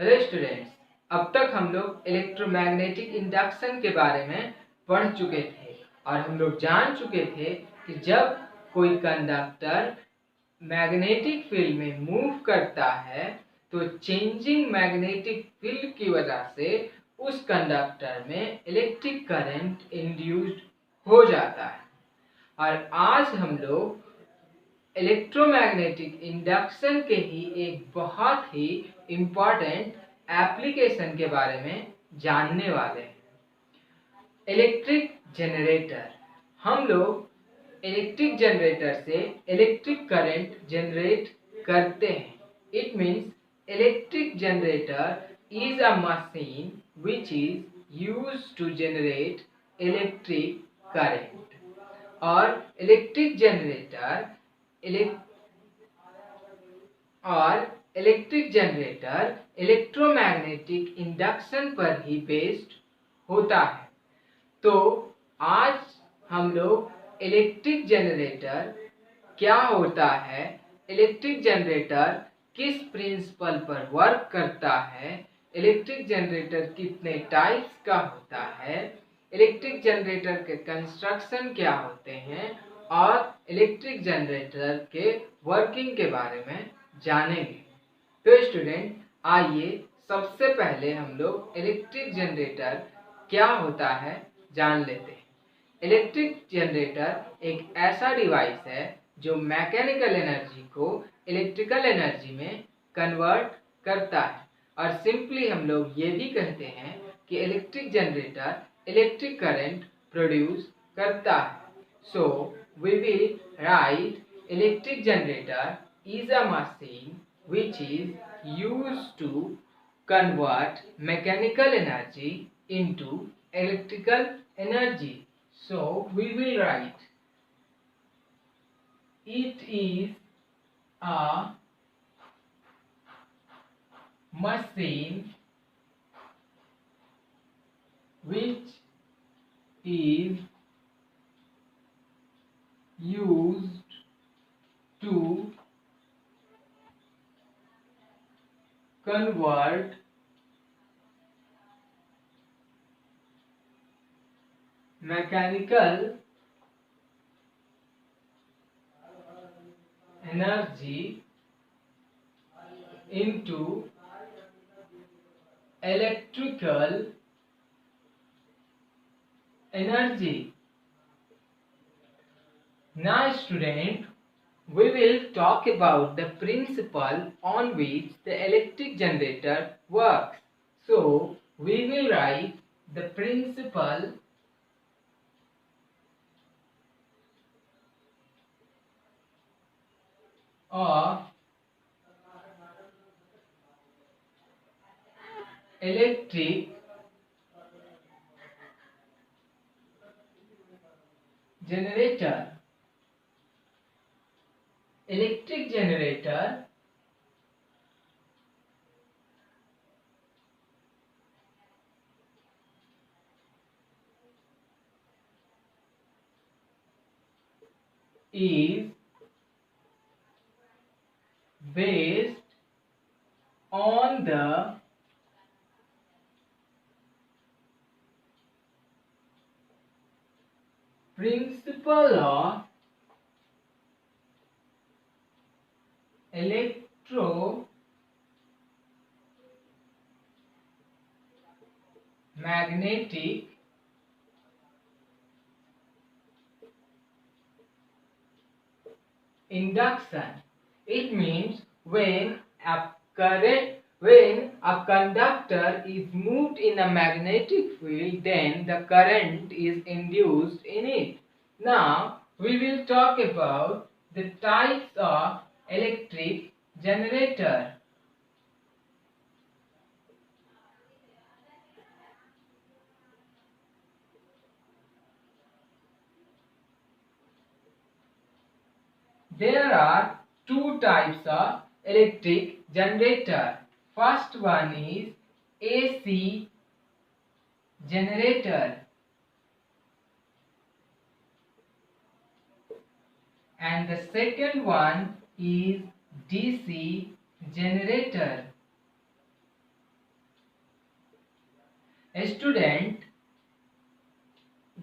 Hello students, अब तक हम लोग इलेक्ट्रोमैग्नेटिक इंडक्शन के बारे में पढ़ चुके थे और हम लोग जान चुके थे कि जब कोई कंडक्टर मैग्नेटिक फील्ड में मूव करता है तो चेंजिंग मैग्नेटिक फील्ड की वजह से उस कंडक्टर में इलेक्ट्रिक करंट इंड्यूस्ड हो जाता है। और आज हम लोग इलेक्ट्रोमैग्नेटिक इंडक्शन के ही एक बहुत ही इम्पॉर्टेंट एप्लीकेशन के बारे में जानने वाले हैं। Electric generator. हम लोग इलेक्ट्रिक जनरेटर से इलेक्ट्रिक करंट जनरेट करते हैं। It means electric generator is a machine which is used to generate electric current. और इलेक्ट्रिक जनरेटर इलेक्ट्रोमैग्नेटिक इंडक्शन पर ही बेस्ड होता है। तो आज हम लोग इलेक्ट्रिक जनरेटर क्या होता है, इलेक्ट्रिक जनरेटर किस प्रिंसिपल पर वर्क करता है, इलेक्ट्रिक जनरेटर कितने टाइप्स का होता है, इलेक्ट्रिक जनरेटर के कंस्ट्रक्शन क्या होते हैं और इलेक्ट्रिक जनरेटर के वर्किंग के बारे में जानेंगे। तो स्टूडेंट, आइए सबसे पहले हम लोग इलेक्ट्रिक जनरेटर क्या होता है जान लेते हैं। इलेक्ट्रिक जनरेटर एक ऐसा डिवाइस है जो मैकेनिकल एनर्जी को इलेक्ट्रिकल एनर्जी में कन्वर्ट करता है। और सिंपली हम लोग ये भी कहते हैं कि electric generator electric current produce करता है। So we will write electric generator is a machine which is used to convert mechanical energy into electrical energy. So we will write it is a machine which is used to convert mechanical energy into electrical energy. Now student, we will talk about the principle on which the electric generator works. So we will write the principle of electric generator. Electric generator is based on the principle of electromagnetic induction. It means when a conductor is moved in a magnetic field, then the current is induced in it. Now we will talk about the types of electric generator. There are two types of electric generator. First one is AC generator and the second one is DC generator. Student,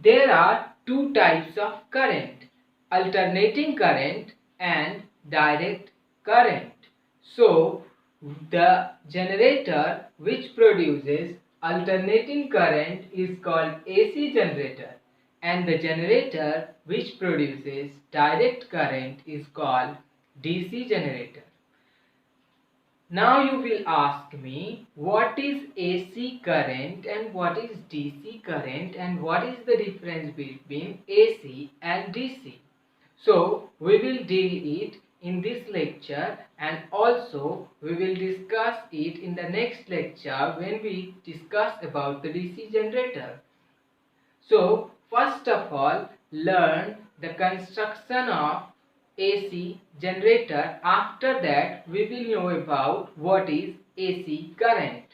there are two types of current, alternating current and direct current. So, the generator which produces alternating current is called AC generator, and the generator which produces direct current is called DC generator. Now you will ask me, what is AC current and what is DC current and what is the difference between AC and DC? So we will deal it in this lecture, and also we will discuss it in the next lecture when we discuss about the DC generator. So first of all, learn the construction of AC generator. After that, we will know about what is AC current.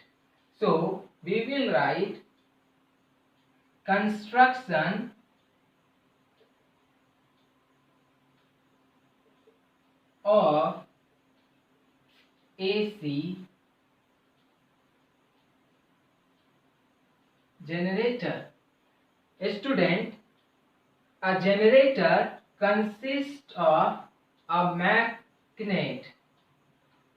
So we will write construction of AC generator. Student, a generator consists of a magnet.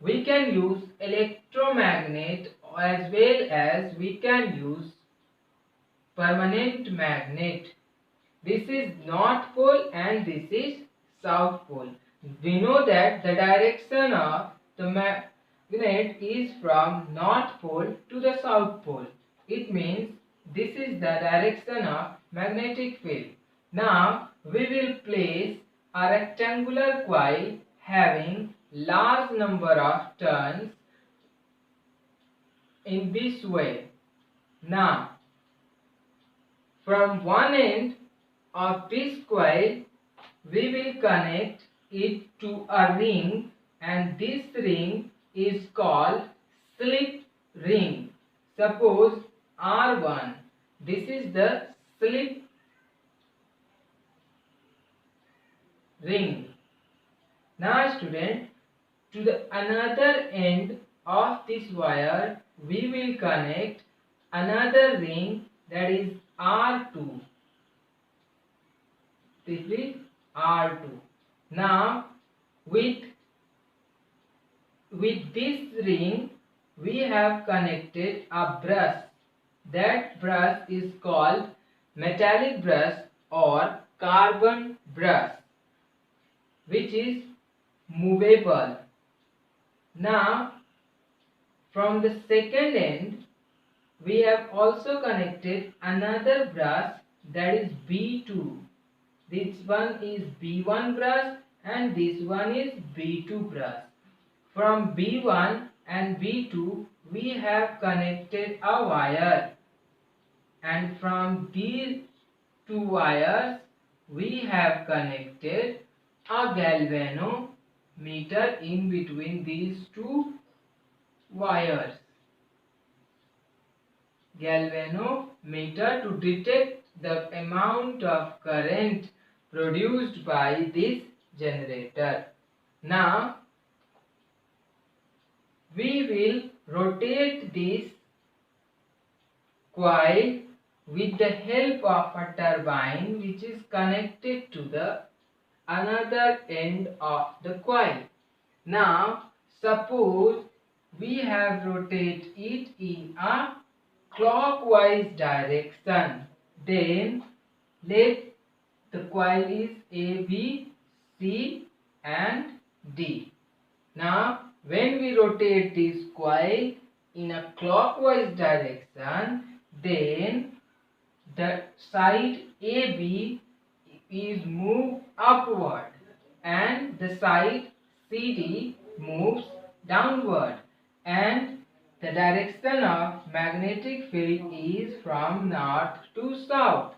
We can use electromagnet as well as we can use permanent magnet. This is north pole and this is south pole. We know that the direction of the magnet is from north pole to the south pole. It means this is the direction of magnetic field. Now we will place a rectangular coil having large number of turns in this way. Now from one end of this coil we will connect it to a ring, and this ring is called slip ring. Suppose R1. This is the slip ring. Now student, to the another end of this wire we will connect another ring, that is R2. This is R2. Now with this ring we have connected a brush. That brush is called metallic brush or carbon brush, which is movable. Now from the second end we have also connected another brush, that is B2. This one is B1 brush and this one is B2 brush. From B1 and B2 we have connected a wire, and from these two wires we have connected a galvanometer in between these two wires. Galvanometer to detect the amount of current produced by this generator. Now we will rotate this coil with the help of a turbine which is connected to the another end of the coil. Now suppose we have rotated it in a clockwise direction, then let the coil is A, B, C and D. Now when we rotate this coil in a clockwise direction, then the side AB is moved upward and the side CD moves downward, and the direction of magnetic field is from north to south.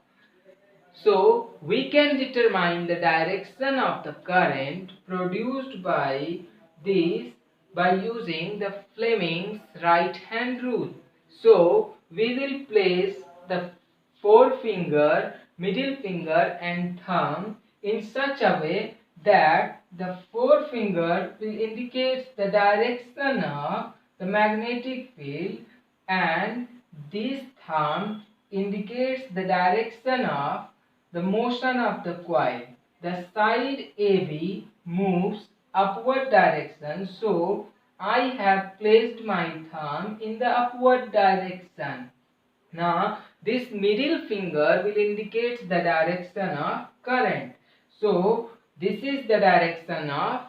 So we can determine the direction of the current produced by this by using the Fleming's right hand rule. So we will place the forefinger, middle finger and thumb in such a way that the forefinger will indicate the direction of the magnetic field and this thumb indicates the direction of the motion of the coil. The side AB moves upward direction, so I have placed my thumb in the upward direction. Now, this middle finger will indicate the direction of current. So, this is the direction of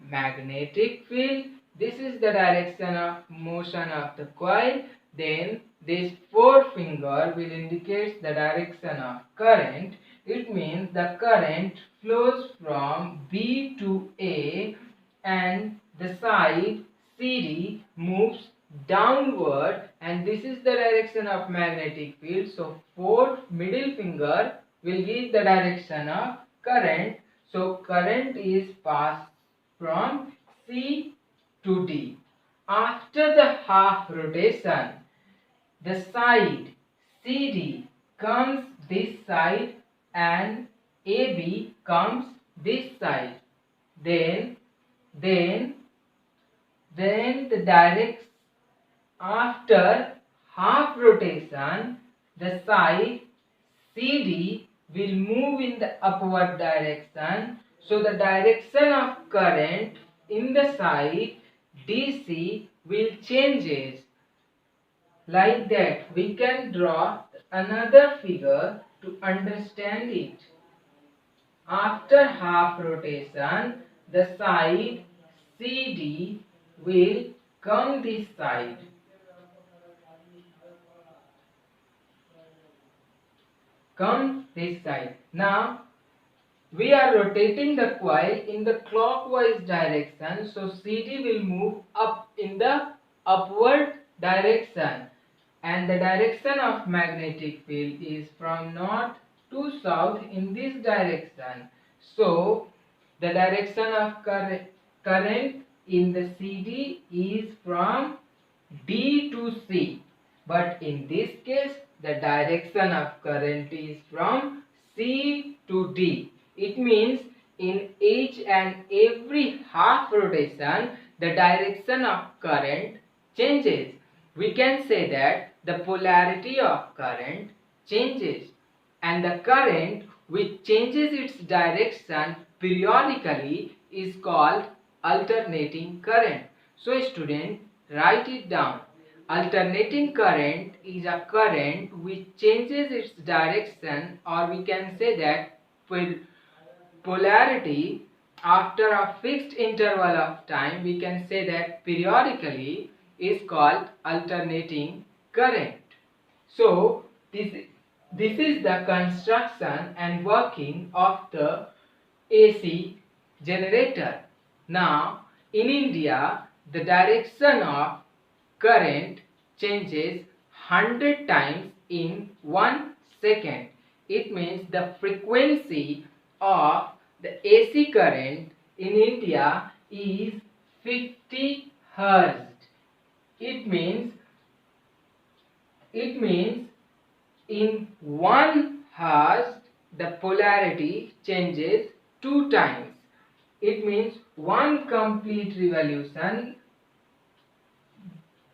magnetic field. This is the direction of motion of the coil. Then, this forefinger will indicate the direction of current. It means the current flows from B to A and the side CD moves downward, and this is the direction of magnetic field. So fourth middle finger will give the direction of current. So current is passed from C to D. After the half rotation, the side CD comes this side and AB comes this side. Then the direct after half rotation, the side CD will move in the upward direction. So the direction of current in the side DC will changes. Like that, we can draw another figure to understand it. After half rotation, the side CD will come this side. Come this side. Now, we are rotating the coil in the clockwise direction, so CD will move up in the upward direction, and the direction of magnetic field is from north to south in this direction. So the direction of current in the CD is from D to C, but in this case the direction of current is from C to D. It means in each and every half rotation the direction of current changes. We can say that the polarity of current changes, and the current which changes its direction periodically is called alternating current. So student, write it down. Alternating current is a current which changes its direction, or we can say that polarity after a fixed interval of time. We can say that periodically is called alternating current. So this is the construction and working of the AC generator. Now in India, the direction of current changes 100 times in 1 second. It means the frequency of the AC current in India is 50 Hz. It means in 1 Hz the polarity changes 2 times. It means one complete revolution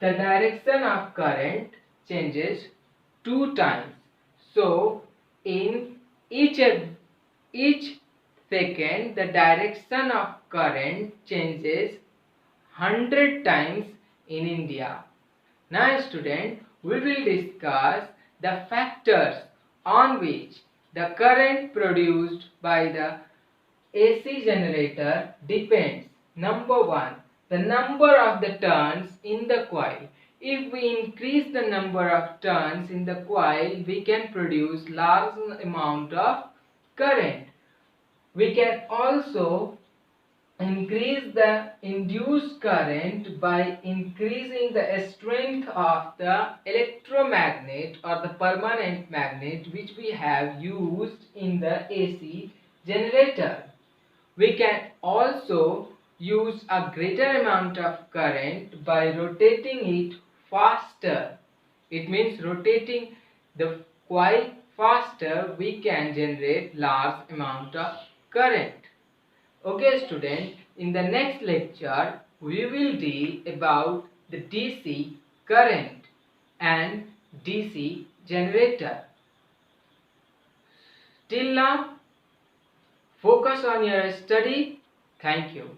the direction of current changes 2 times. So in each second the direction of current changes 100 times in India. Now student, we will discuss the factors on which the current produced by the AC generator depends. Number 1, the number of the turns in the coil. If we increase the number of turns in the coil, we can produce large amount of current. We can also increase the induced current by increasing the strength of the electromagnet or the permanent magnet which we have used in the AC generator. We can also use a greater amount of current by rotating it faster. It means rotating the coil faster, we can generate large amount of current. Okay student, in the next lecture we will deal about the DC current and DC generator. Till now, focus on your study. Thank you.